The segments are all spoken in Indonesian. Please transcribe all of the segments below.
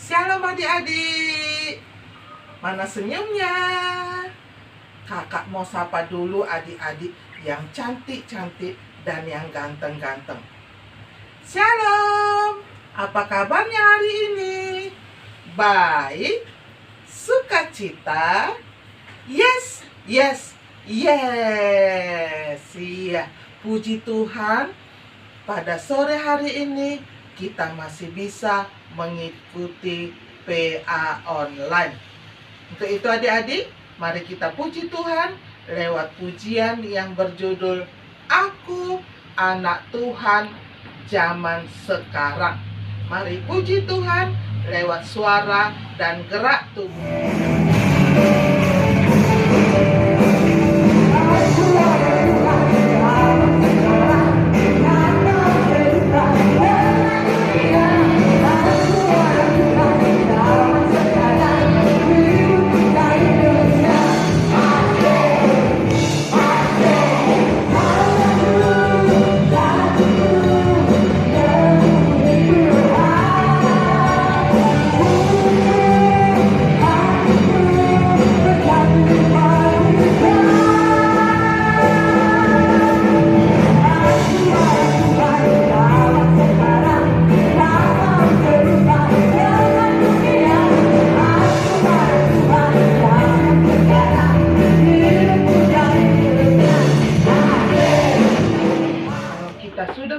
Shalom adik-adik. Mana senyumnya? Kakak mau sapa dulu adik-adik yang cantik-cantik dan yang ganteng-ganteng. Shalom. Apa kabarnya hari ini? Baik? Sukacita? Yes, yes, yes. Iya, puji Tuhan. Pada sore hari ini kita masih bisa mengikuti PA online. Untuk itu adik-adik, mari kita puji Tuhan lewat pujian yang berjudul Aku Anak Tuhan Zaman Sekarang. Mari puji Tuhan lewat suara dan gerak tubuh.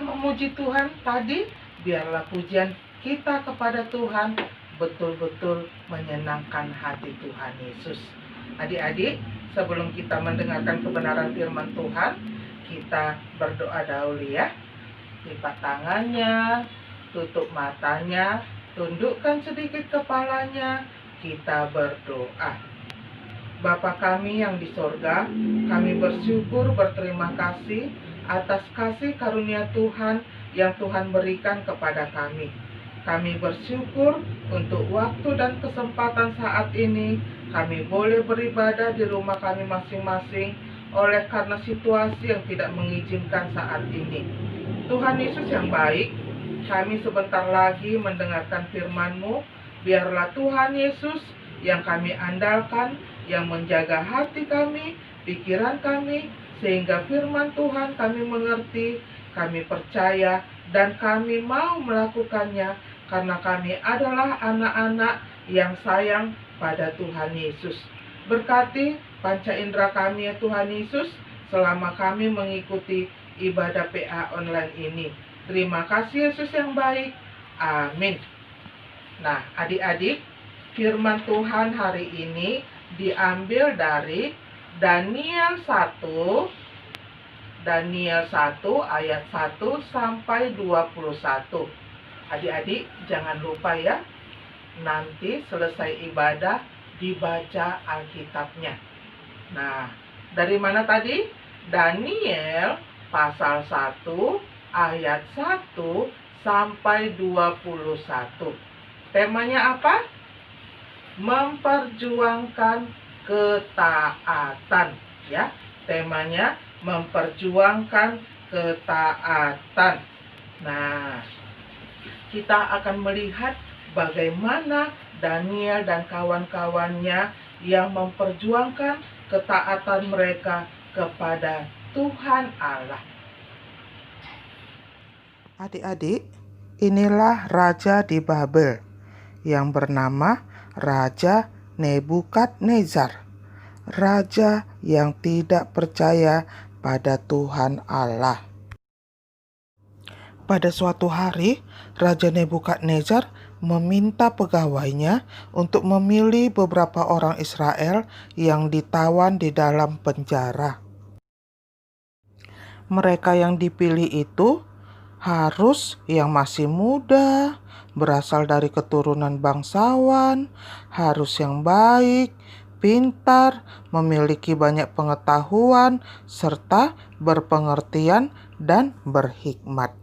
Memuji Tuhan tadi, biarlah pujian kita kepada Tuhan betul-betul menyenangkan hati Tuhan Yesus. Adik-adik, sebelum kita mendengarkan kebenaran firman Tuhan, kita berdoa dahulu ya. Lipat tangannya, tutup matanya, tundukkan sedikit kepalanya, kita berdoa. Bapa kami yang di sorga, kami bersyukur, berterima kasih atas kasih karunia Tuhan yang Tuhan berikan kepada kami. Kami bersyukur untuk waktu dan kesempatan saat ini kami boleh beribadah di rumah kami masing-masing oleh karena situasi yang tidak mengizinkan saat ini. Tuhan Yesus yang baik, kami sebentar lagi mendengarkan firman-Mu. Biarlah Tuhan Yesus yang kami andalkan, yang menjaga hati kami, pikiran kami, sehingga firman Tuhan kami mengerti, kami percaya, dan kami mau melakukannya karena kami adalah anak-anak yang sayang pada Tuhan Yesus. Berkati panca indera kami ya Tuhan Yesus selama kami mengikuti ibadah PA online ini. Terima kasih Yesus yang baik. Amin. Nah, adik-adik, firman Tuhan hari ini diambil dari Daniel 1 ayat 1 sampai 21. Adik-adik jangan lupa ya, nanti selesai ibadah dibaca Alkitabnya. Nah, dari mana tadi? Daniel pasal 1 ayat 1 sampai 21. Temanya apa? Memperjuangkan ketaatan, ya. Temanya memperjuangkan ketaatan. Nah, kita akan melihat bagaimana Daniel dan kawan-kawannya yang memperjuangkan ketaatan mereka kepada Tuhan Allah. Adik-adik, inilah raja di Babel yang bernama Raja Nebukadnezar, raja yang tidak percaya pada Tuhan Allah. Pada suatu hari, Raja Nebukadnezar meminta pegawainya untuk memilih beberapa orang Israel yang ditawan di dalam penjara. Mereka yang dipilih itu harus yang masih muda, berasal dari keturunan bangsawan, harus yang baik, pintar, memiliki banyak pengetahuan, serta berpengertian dan berhikmat.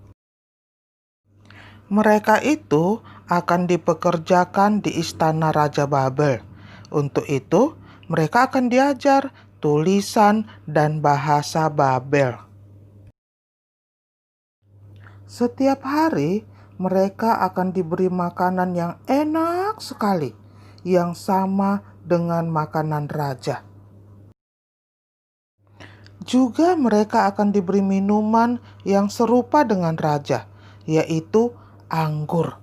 Mereka itu akan dipekerjakan di istana Raja Babel. Untuk itu, mereka akan diajar tulisan dan bahasa Babel. Setiap hari mereka akan diberi makanan yang enak sekali, yang sama dengan makanan raja. Juga mereka akan diberi minuman yang serupa dengan raja, yaitu anggur.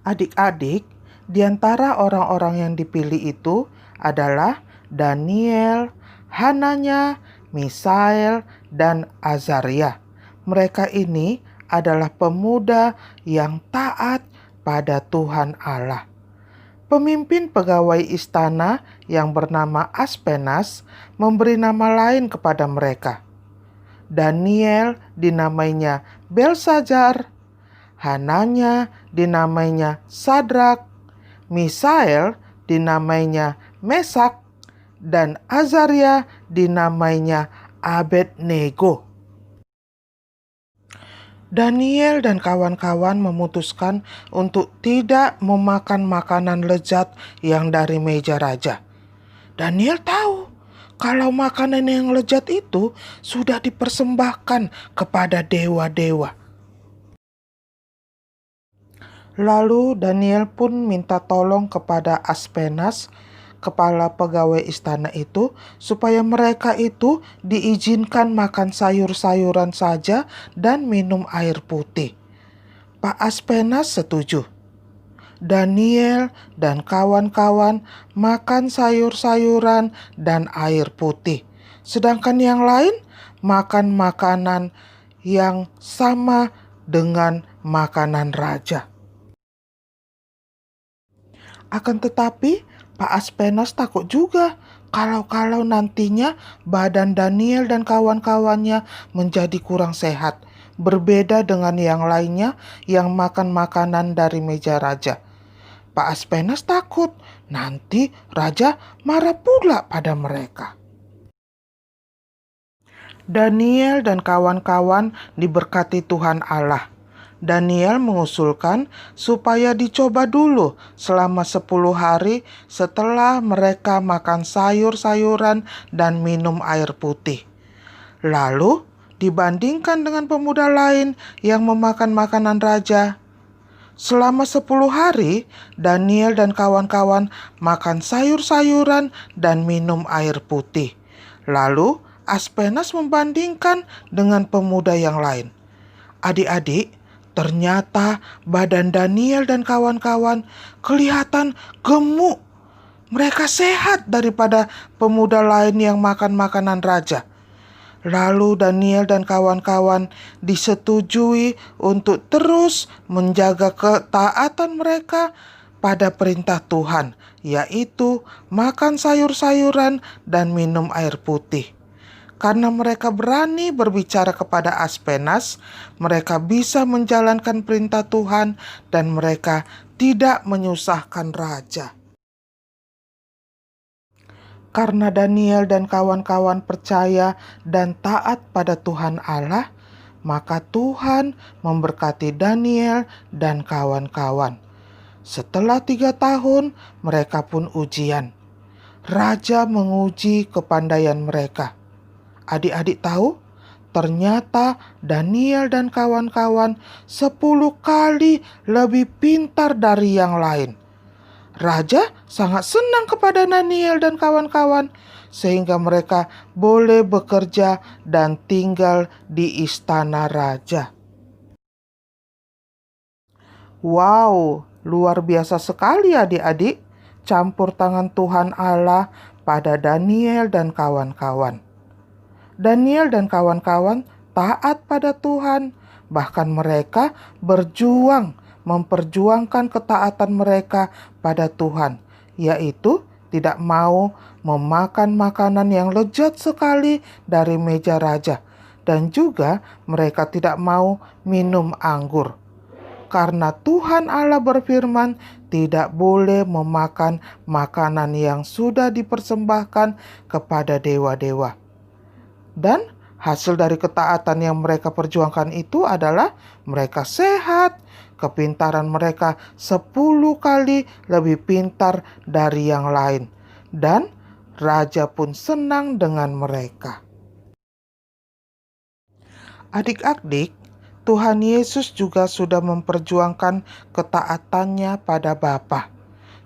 Adik-adik, di antara orang-orang yang dipilih itu adalah Daniel, Hananya, Misael, dan Azaria. Mereka ini adalah pemuda yang taat pada Tuhan Allah. Pemimpin pegawai istana yang bernama Aspenas memberi nama lain kepada mereka. Daniel dinamainya Belsazar, Hananya dinamainya Sadrak, Misael dinamainya Mesak, dan Azaria dinamainya Abednego. Daniel dan kawan-kawan memutuskan untuk tidak memakan makanan lezat yang dari meja raja. Daniel tahu kalau makanan yang lezat itu sudah dipersembahkan kepada dewa-dewa. Lalu Daniel pun minta tolong kepada Aspenas, kepala pegawai istana itu, supaya mereka itu diizinkan makan sayur-sayuran saja dan minum air putih. Pak Aspenas setuju. Daniel dan kawan-kawan makan sayur-sayuran dan air putih, sedangkan yang lain makan makanan yang sama dengan makanan raja. Akan tetapi, Pak Aspenas takut juga kalau nantinya badan Daniel dan kawan-kawannya menjadi kurang sehat, berbeda dengan yang lainnya yang makan makanan dari meja raja. Pak Aspenas takut nanti raja marah pula pada mereka. Daniel dan kawan-kawan diberkati Tuhan Allah. Daniel mengusulkan supaya dicoba dulu selama 10 hari setelah mereka makan sayur-sayuran dan minum air putih. Lalu dibandingkan dengan pemuda lain yang memakan makanan raja. Selama 10 hari, Daniel dan kawan-kawan makan sayur-sayuran dan minum air putih. Lalu Aspenas membandingkan dengan pemuda yang lain. Adik-adik, ternyata badan Daniel dan kawan-kawan kelihatan gemuk. Mereka sehat daripada pemuda lain yang makan makanan raja. Lalu Daniel dan kawan-kawan disetujui untuk terus menjaga ketaatan mereka pada perintah Tuhan, yaitu makan sayur-sayuran dan minum air putih. Karena mereka berani berbicara kepada Aspenas, mereka bisa menjalankan perintah Tuhan dan mereka tidak menyusahkan raja. Karena Daniel dan kawan-kawan percaya dan taat pada Tuhan Allah, maka Tuhan memberkati Daniel dan kawan-kawan. Setelah 3 tahun, mereka pun ujian. Raja menguji kepandaian mereka. Adik-adik tahu? Ternyata Daniel dan kawan-kawan 10 kali lebih pintar dari yang lain. Raja sangat senang kepada Daniel dan kawan-kawan, sehingga mereka boleh bekerja dan tinggal di istana raja. Wow, luar biasa sekali adik-adik, campur tangan Tuhan Allah pada Daniel dan kawan-kawan. Daniel dan kawan-kawan taat pada Tuhan, bahkan mereka berjuang memperjuangkan ketaatan mereka pada Tuhan, yaitu tidak mau memakan makanan yang lezat sekali dari meja raja, dan juga mereka tidak mau minum anggur. Karena Tuhan Allah berfirman, tidak boleh memakan makanan yang sudah dipersembahkan kepada dewa-dewa. Dan hasil dari ketaatan yang mereka perjuangkan itu adalah mereka sehat, kepintaran mereka 10 kali lebih pintar dari yang lain. Dan raja pun senang dengan mereka. Adik-adik, Tuhan Yesus juga sudah memperjuangkan ketaatannya pada Bapa.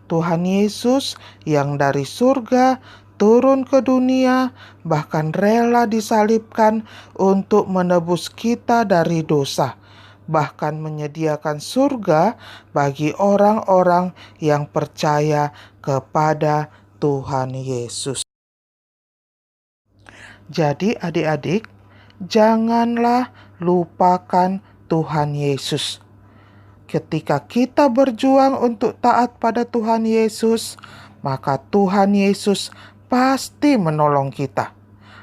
Tuhan Yesus yang dari surga turun ke dunia, bahkan rela disalibkan untuk menebus kita dari dosa, bahkan menyediakan surga bagi orang-orang yang percaya kepada Tuhan Yesus. Jadi adik-adik, janganlah lupakan Tuhan Yesus. Ketika kita berjuang untuk taat pada Tuhan Yesus, maka Tuhan Yesus pasti menolong kita.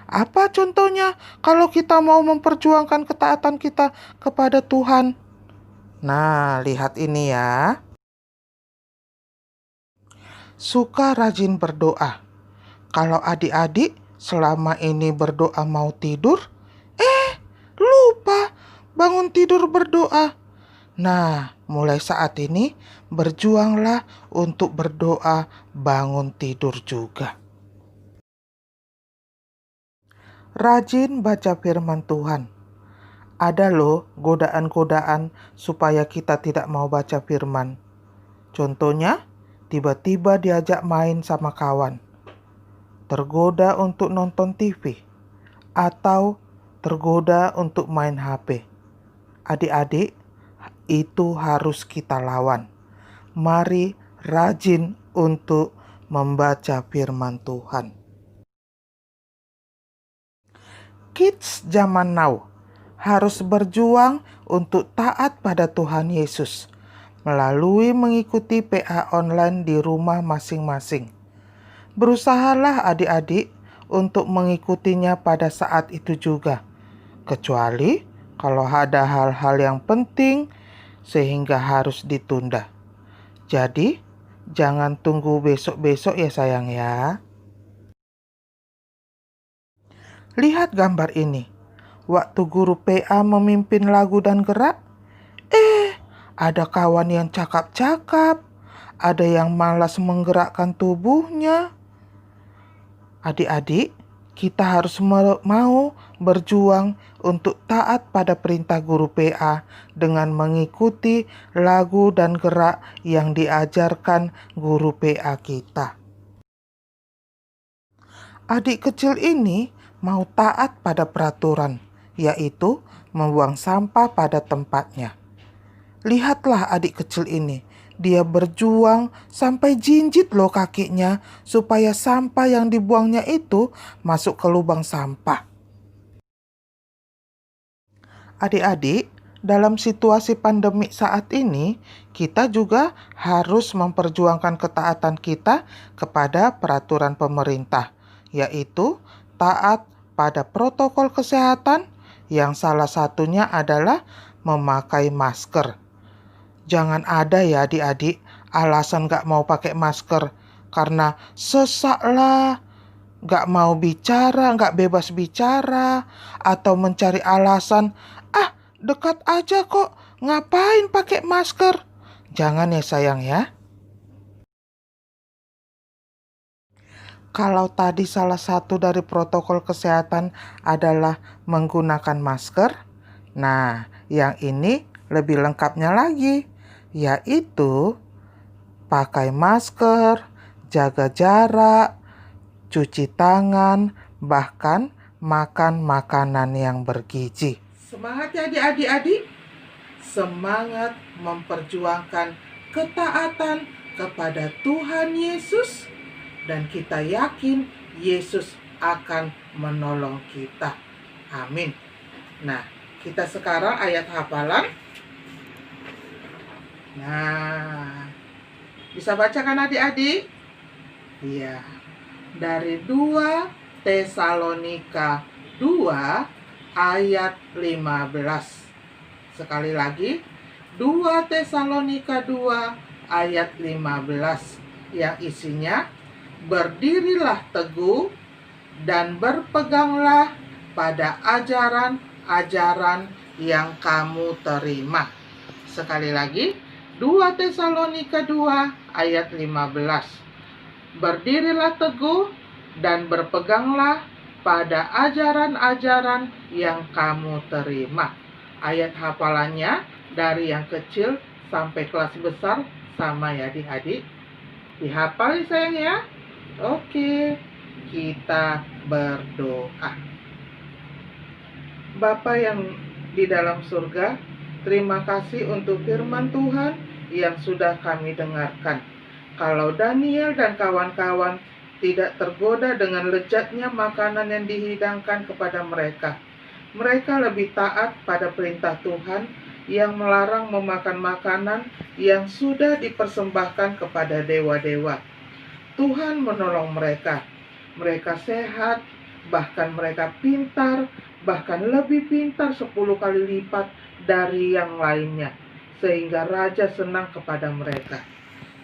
Apa contohnya kalau kita mau memperjuangkan ketaatan kita kepada Tuhan? Nah, lihat ini ya. Suka rajin berdoa. Kalau adik-adik selama ini berdoa mau tidur, lupa bangun tidur berdoa. Nah, mulai saat ini berjuanglah untuk berdoa bangun tidur juga. Rajin baca firman Tuhan. Ada loh godaan-godaan supaya kita tidak mau baca firman. Contohnya, tiba-tiba diajak main sama kawan. Tergoda untuk nonton TV. Atau tergoda untuk main HP. Adik-adik, itu harus kita lawan. Mari rajin untuk membaca firman Tuhan. Kids zaman now harus berjuang untuk taat pada Tuhan Yesus melalui mengikuti PA online di rumah masing-masing. Berusahalah adik-adik untuk mengikutinya pada saat itu juga, kecuali kalau ada hal-hal yang penting sehingga harus ditunda. Jadi, jangan tunggu besok-besok ya sayang ya. Lihat gambar ini. Waktu guru PA memimpin lagu dan gerak, ada kawan yang cakap-cakap, ada yang malas menggerakkan tubuhnya. Adik-adik, kita harus mau berjuang untuk taat pada perintah guru PA dengan mengikuti lagu dan gerak yang diajarkan guru PA kita. Adik kecil ini mau taat pada peraturan, yaitu membuang sampah pada tempatnya. Lihatlah adik kecil ini. Dia berjuang sampai jinjit loh kakinya supaya sampah yang dibuangnya itu masuk ke lubang sampah. Adik-adik, dalam situasi pandemi saat ini, kita juga harus memperjuangkan ketaatan kita kepada peraturan pemerintah, yaitu taat pada protokol kesehatan yang salah satunya adalah memakai masker. Jangan ada ya adik-adik alasan gak mau pakai masker karena sesak lah, gak mau bicara, gak bebas bicara, atau mencari alasan, dekat aja kok, ngapain pakai masker? Jangan ya sayang ya. Kalau tadi salah satu dari protokol kesehatan adalah menggunakan masker, nah yang ini lebih lengkapnya lagi, yaitu pakai masker, jaga jarak, cuci tangan, bahkan makan makanan yang bergizi. Semangat ya adik-adik, semangat memperjuangkan ketaatan kepada Tuhan Yesus, dan kita yakin Yesus akan menolong kita. Amin. Nah, kita sekarang ayat hafalan. Nah, bisa baca kan adik-adik? Iya. Dari 2 Tesalonika 2 ayat 15. Sekali lagi, 2 Tesalonika 2 ayat 15 yang isinya, berdirilah teguh dan berpeganglah pada ajaran-ajaran yang kamu terima. Sekali lagi, 2 Tesalonika 2 ayat 15. Berdirilah teguh dan berpeganglah pada ajaran-ajaran yang kamu terima. Ayat hafalannya dari yang kecil sampai kelas besar sama ya adik-adik. Dihafal ya sayang ya. Oke, kita berdoa. Bapa yang di dalam surga, terima kasih untuk firman Tuhan yang sudah kami dengarkan. Kalau Daniel dan kawan-kawan tidak tergoda dengan lezatnya makanan yang dihidangkan kepada mereka, mereka lebih taat pada perintah Tuhan yang melarang memakan makanan yang sudah dipersembahkan kepada dewa-dewa. Tuhan menolong mereka. Mereka sehat, bahkan mereka pintar, bahkan lebih pintar 10 kali lipat dari yang lainnya, sehingga Raja senang kepada mereka.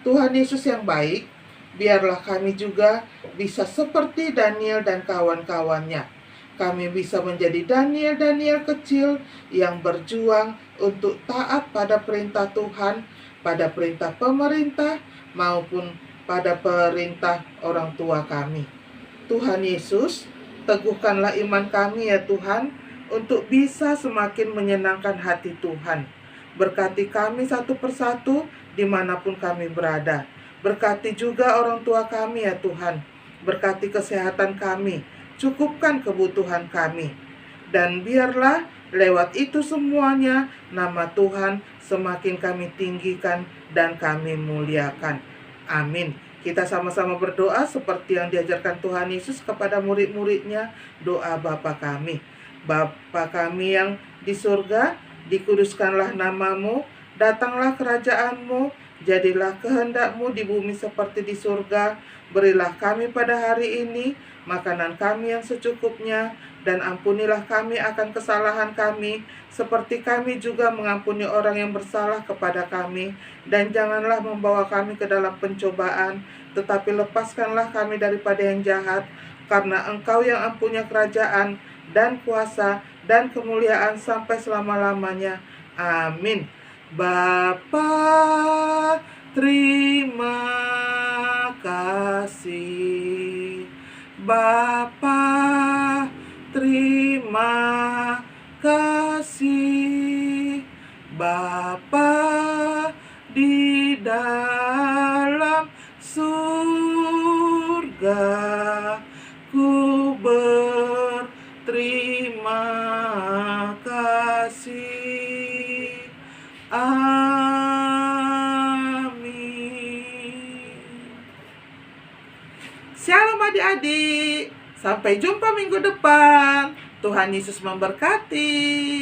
Tuhan Yesus yang baik, biarlah kami juga bisa seperti Daniel dan kawan-kawannya. Kami bisa menjadi Daniel kecil yang berjuang untuk taat pada perintah Tuhan, pada perintah pemerintah, maupun pada perintah orang tua kami. Tuhan Yesus, teguhkanlah iman kami ya Tuhan, untuk bisa semakin menyenangkan hati Tuhan. Berkati kami satu persatu dimanapun kami berada. Berkati juga orang tua kami ya Tuhan. Berkati kesehatan kami. Cukupkan kebutuhan kami. Dan biarlah lewat itu semuanya nama Tuhan semakin kami tinggikan dan kami muliakan. Amin. Kita sama-sama berdoa seperti yang diajarkan Tuhan Yesus kepada murid-muridnya. Doa Bapa kami. Bapa kami yang di surga, dikuduskanlah namamu, datanglah kerajaanmu, jadilah kehendakmu di bumi seperti di surga. Berilah kami pada hari ini makanan kami yang secukupnya, dan ampunilah kami akan kesalahan kami, seperti kami juga mengampuni orang yang bersalah kepada kami. Dan janganlah membawa kami ke dalam pencobaan, tetapi lepaskanlah kami daripada yang jahat, karena Engkau yang mempunyai kerajaan dan kuasa dan kemuliaan sampai selama-lamanya. Amin. Bapa, terima kasih. Bapa, terima kasih. Bapa di dalam surga, ku berterima kasih. Shalom adik-adik, sampai jumpa minggu depan. Tuhan Yesus memberkati.